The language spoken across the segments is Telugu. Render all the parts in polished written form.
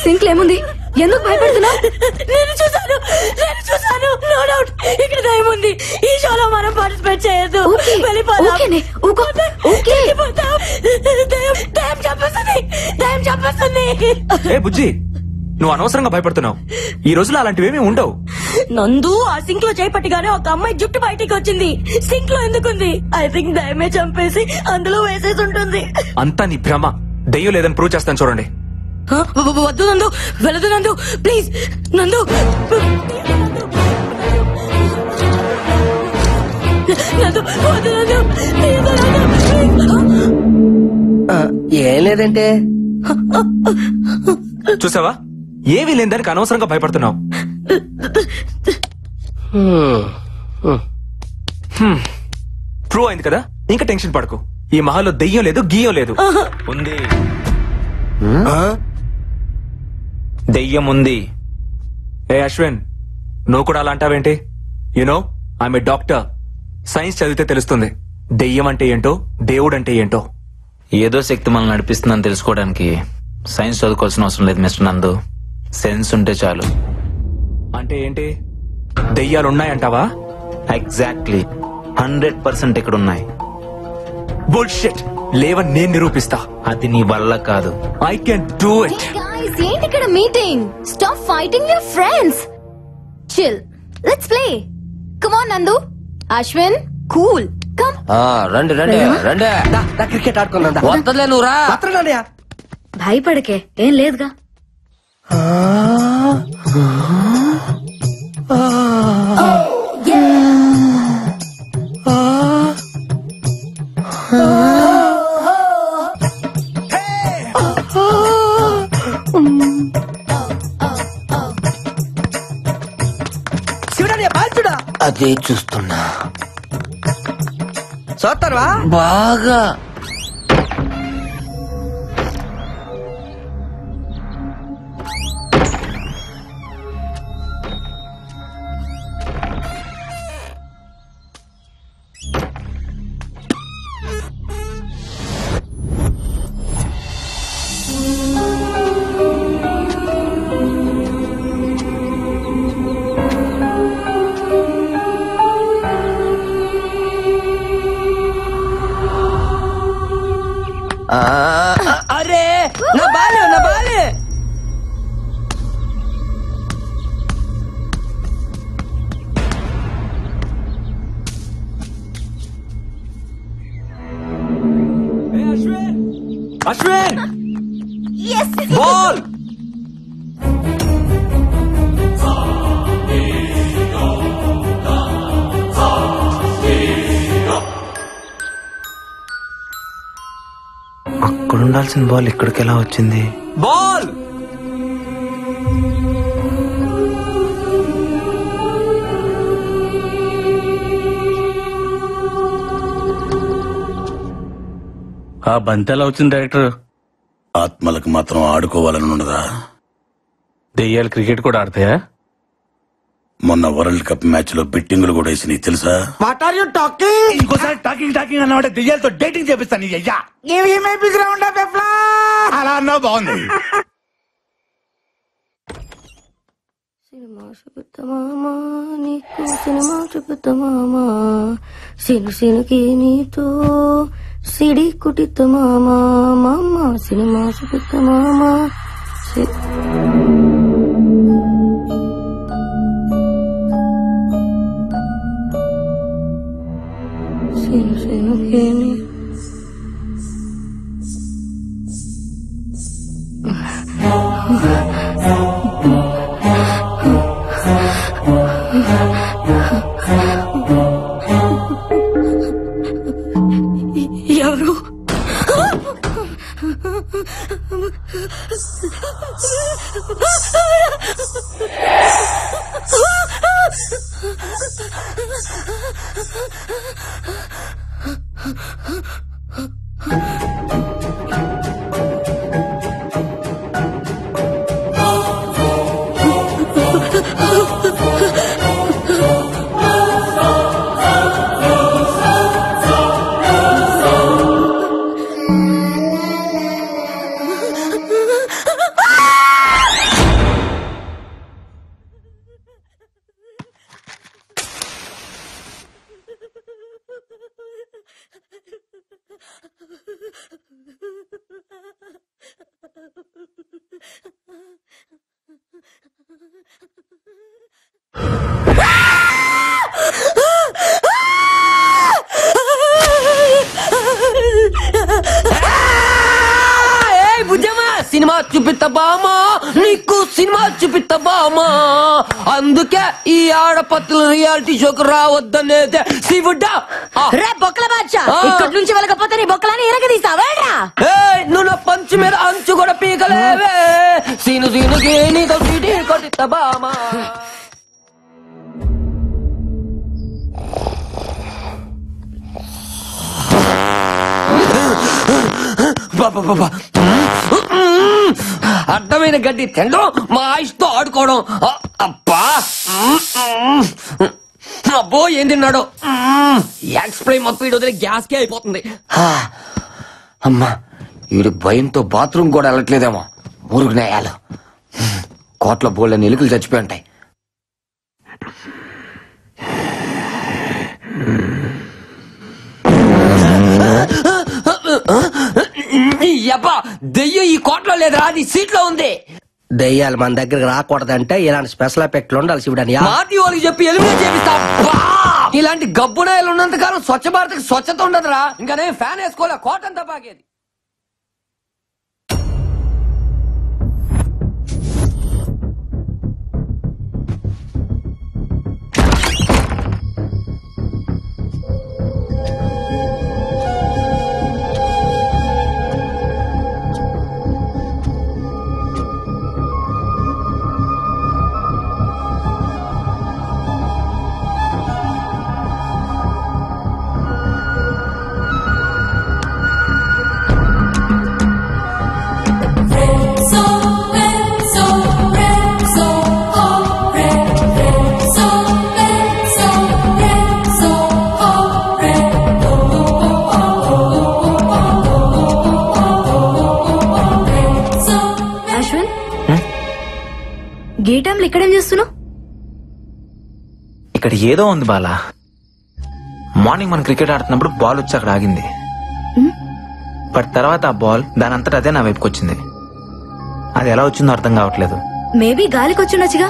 సింక్లో ఏముంది? ఎందుకు భయపడుతున్నావు? నేను చూసాను. నో డౌట్ ఇక్కడ దయ్యం ఉంది. ఈ షోలో మనం పార్టిసిపేట్ చేయొద్దు. దయ్యం చంపేస్తుంది. ఏ బుజ్జి, నువ్వు అనవసరంగా భయపడుతున్నావు. ఈ రోజులో అలాంటివేమీ ఉండవు. నందు, ఆ సింక్ లో చేపట్టిగానే ఒక అమ్మాయి జుట్టు బయటికి వచ్చింది. సింక్ లో ఎందుకుంది? ఐ థింక్ దయ్యమే చంపేసి అందులో వేసేసి ఉంటుంది. అంతా నీ భ్రమ. దెయ్యం లేదని ప్రూవ్ చేస్తాను చూడండి. వద్దు నందు, వెళ్ళదు నందు, ప్లీజ్ నందు. ఏం లేదంటే చూసావా, ఏమీ లేదని అనవసరంగా భయపడుతున్నావు. ప్రూవ్ అయింది కదా, ఇంకా టెన్షన్ పడకు. ఈ మహల్లో దెయ్యం లేదు, గీయం లేదు. ఉంది, దెయ్యం ఉంది. ఏ అశ్విన్, నువ్వు కూడా అలా అంటావేంటి? You know I'm a doctor. Science చదివితే తెలుస్తుంది దెయ్యం అంటే ఏంటో, దేవుడు అంటే ఏంటో. ఏదో శక్తి మనల్ని నడిపిస్తుందని తెలుసుకోవడానికి సైన్స్ చదువుకోవాల్సిన అవసరం లేదు మిస్టర్ నందు. సెన్స్ ఉంటే చాలు. అంటే ఏంటి? దెయ్యాలు ఉన్నాయంటావా? ఎగ్జాక్ట్లీ 100% ఇక్కడ ఉన్నాయి. బుల్షిట్. లేవని నేను నిరూపిస్తా. అది నీ వల్ల కాదు. I can do it. ఏంటి ఇక్కడ meeting? Stop fighting your friends. Chill, let's play. Come on నందు, అశ్విన్, కూల్, కమ్. రండి రండి రండి, క్రికెట్ ఆడుకుందా? వద్దలే నువ్వు రా. భయపడకే, ఏం లేదుగా. అదే చూస్తున్నా. చూస్తారా బాగా? అరే నా బాలే అశ్విన్, బాల్. అక్కడ ఉండాల్సిన బాల్ ఇక్కడికి ఎలా వచ్చింది? బాల్. ఆ బంతి ఎలా వచ్చింది డైరెక్టర్? ఆత్మలకు మాత్రం ఆడుకోవాలని ఉండదా? దెయ్యాలు క్రికెట్ కూడా ఆడతాయా? మొన్న వరల్డ్ కప్ మ్యాచ్ లో బెట్టింగులు కూడా వేసినాయి తెలుసా? What are you talking? ఇంకోసారి టాకింగ్ అన్నమాట దెయ్యాలతో డేటింగ్ చేపిస్తాను అయ్యా. అలా అన్నా బాగుంది. సినిమా చూపుతామా నీకు, సినిమా చూపుతామా సినుకి నీతో సిడి కుటితమామా మామ, సినిమా చూపుతామా సినుకి నీ ఎవరు? సినిమా చూపిస్తామా నీకు, సినిమా చూపిస్తామా. అందుకే ఈ ఆడపత్తుల రియాలిటీ షోకు రావద్దనేదే శివుడా. రే బొక్కల బాద్షా, ఇక్కడి నుంచి వెళ్ళకపోతే నీ బొక్కలని ఇరగదీస్తావా? నువ్వు నా పంచి మీద అంచు కూడా పీకలేవే. సీనుకి నీతో సిటీ కొట్టిస్తామా. అడ్డమైన గడ్డి తినడం, మా ఆయుష్తో ఆడుకోవడం. అబ్బా అబ్బో ఏం తిన్నాడు. ఎక్స్ప్లెయిన్ మొత్తం వీడు వదిలే గ్యాస్కే అయిపోతుంది. అమ్మా వీడి భయంతో బాత్రూమ్ కూడా వెళ్ళట్లేదేమో. మురుగునేయాలు కోట్ల బోళ్ళని ఎలుకలు చచ్చిపోయి ఉంటాయి. దెయ్యం ఈ కోట్లో లేదా, అది సీట్లో ఉంది. దెయ్యాలు మన దగ్గరకు రాకూడదంటే ఇలాంటి స్పెషల్ ఎఫెక్ట్లు ఉండాలి శివుడని. మాది వాళ్ళకి చెప్పి ఎలిమినేట్ చేపిస్తా. ఇలాంటి గబ్బునాయలు ఉన్నంత కాలం స్వచ్ఛ భారత్ స్వచ్ఛత ఉండదురా. ఇంకా నేను ఫ్యాన్ వేసుకోలే, కోటంతా పాకేది. గేటంలో ఇక్కడేం చేస్తున్నావు? ఇక్కడ ఏదో ఉంది బాలా. మార్నింగ్ మనం క్రికెట్ ఆడుతున్నప్పుడు బాల్ వచ్చి అక్కడ ఆగింది. బట్ తర్వాత ఆ బాల్ దాని అంతటా అదే నా వైపుకి వచ్చింది. అది ఎలా వచ్చిందో అర్థం కావట్లేదు. మేబీ గాలికి వచ్చిండొచ్చుగా.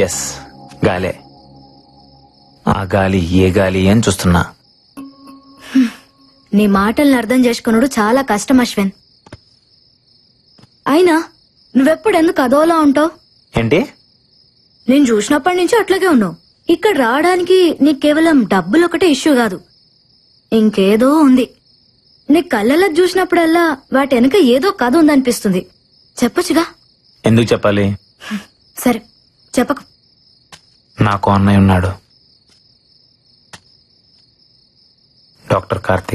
ఎస్, గాలే. ఆ గాలి ఏ గాలి అని చూస్తున్నా. నీ మాటల్ని అర్థం చేసుకున్నాడు చాలా కష్టం అశ్విన్. అయినా నువ్వెప్పుడు ఎందుకు అదోలా ఉంటావు? ఏంటి? నేను చూసినప్పటి నుంచి అట్లాగే ఉన్నావు. ఇక్కడ రావడానికి నీకు కేవలం డబ్బులు ఒకటే ఇష్యూ కాదు, ఇంకేదో ఉంది. నీ కళ్ళలో చూసినప్పుడల్లా వాటి వెనక ఏదో కథ ఉందనిపిస్తుంది. చెప్పొచ్చుగా. ఎందుకు చెప్పాలి? సరే చెప్పకు. నాకు అన్నయ్య ఉన్నాడు, డాక్టర్ కార్తీక్.